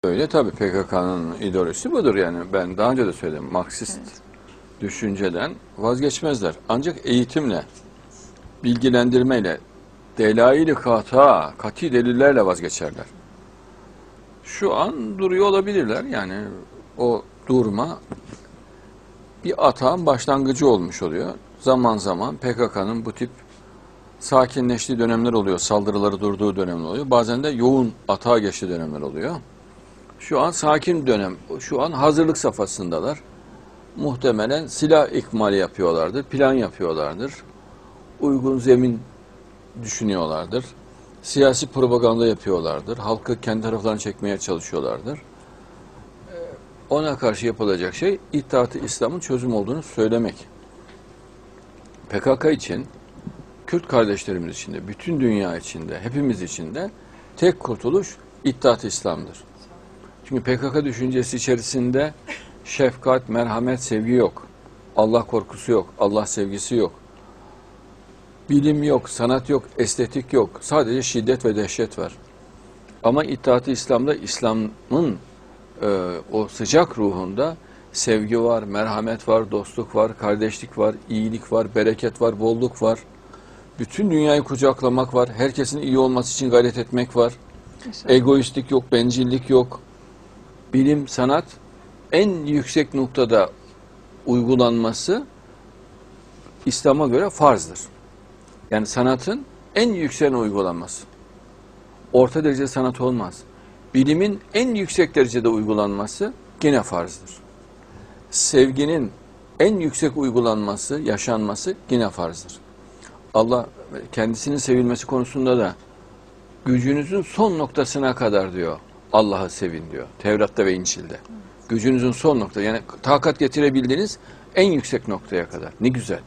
Öyle tabii, PKK'nın ideolojisi budur yani. Ben daha önce de söyledim. Marksist düşünceden vazgeçmezler. Ancak eğitimle, bilgilendirmeyle, delail-i kata, kati delillerle vazgeçerler. Şu an duruyor olabilirler. Yani o durma bir atağın başlangıcı olmuş oluyor. Zaman zaman PKK'nın bu tip sakinleştiği dönemler oluyor. Saldırıları durduğu dönemler oluyor. Bazen de yoğun atağa geçtiği dönemler oluyor. Şu an sakin dönem, şu an hazırlık safhasındalar. Muhtemelen silah ikmali yapıyorlardır, plan yapıyorlardır. Uygun zemin düşünüyorlardır. Siyasi propaganda yapıyorlardır. Halkı kendi taraflarına çekmeye çalışıyorlardır. Ona karşı yapılacak şey İttihat-ı İslam'ın çözüm olduğunu söylemek. PKK için, Kürt kardeşlerimiz için de, bütün dünya için de, hepimiz için de tek kurtuluş İttihat-ı İslam'dır. Çünkü PKK düşüncesi içerisinde şefkat, merhamet, sevgi yok. Allah korkusu yok, Allah sevgisi yok. Bilim yok, sanat yok, estetik yok. Sadece şiddet ve dehşet var. Ama İttihat-ı İslam'da İslam'ın o sıcak ruhunda sevgi var, merhamet var, dostluk var, kardeşlik var, iyilik var, bereket var, bolluk var. Bütün dünyayı kucaklamak var. Herkesin iyi olması için gayret etmek var. Egoistlik yok, bencillik yok. Bilim, sanat en yüksek noktada uygulanması İslam'a göre farzdır. Yani sanatın en yüksek uygulanması. Orta derece sanat olmaz. Bilimin en yüksek derecede uygulanması gene farzdır. Sevginin en yüksek uygulanması, yaşanması yine farzdır. Allah kendisinin sevilmesi konusunda da gücünüzün son noktasına kadar diyor, Allah'ı sevin diyor. Tevrat'ta ve İncil'de. Gücünüzün son nokta, yani takat getirebildiğiniz en yüksek noktaya kadar. Ne güzel.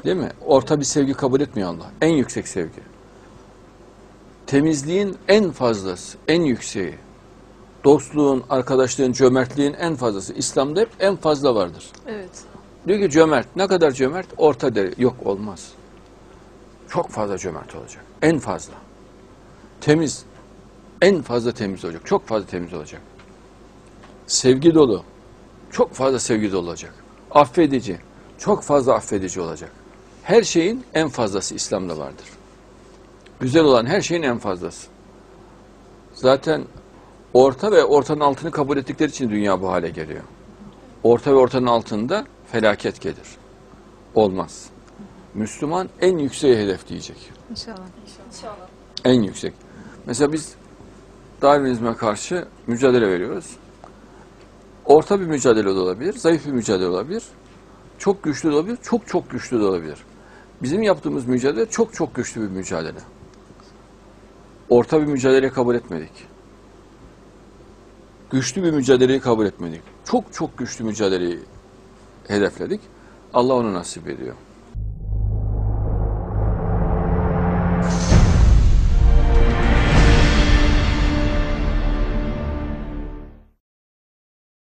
Değil mi? Orta bir sevgi kabul etmiyor Allah. En yüksek sevgi. Temizliğin en fazlası, en yükseği. Dostluğun, arkadaşlığın, cömertliğin en fazlası. İslam'da hep en fazla vardır. Evet. Diyor ki cömert. Ne kadar cömert? Orta derece. Yok, olmaz. Çok fazla cömert olacak. En fazla. Temiz. En fazla temiz olacak. Çok fazla temiz olacak. Sevgi dolu. Çok fazla sevgi dolu olacak. Affedici. Çok fazla affedici olacak. Her şeyin en fazlası İslam'da vardır. Güzel olan her şeyin en fazlası. Zaten orta ve ortanın altını kabul ettikleri için dünya bu hale geliyor. Orta ve ortanın altında felaket gelir. Olmaz. Müslüman en yükseği hedefleyecek. İnşallah. İnşallah. En yüksek. Mesela biz Darwinizme karşı mücadele veriyoruz. Orta bir mücadele de olabilir, zayıf bir mücadele olabilir. Çok güçlü de olabilir, çok çok güçlü de olabilir. Bizim yaptığımız mücadele çok çok güçlü bir mücadele. Orta bir mücadele kabul etmedik. Güçlü bir mücadeleyi kabul etmedik. Çok çok güçlü mücadeleyi hedefledik. Allah onu nasip ediyor.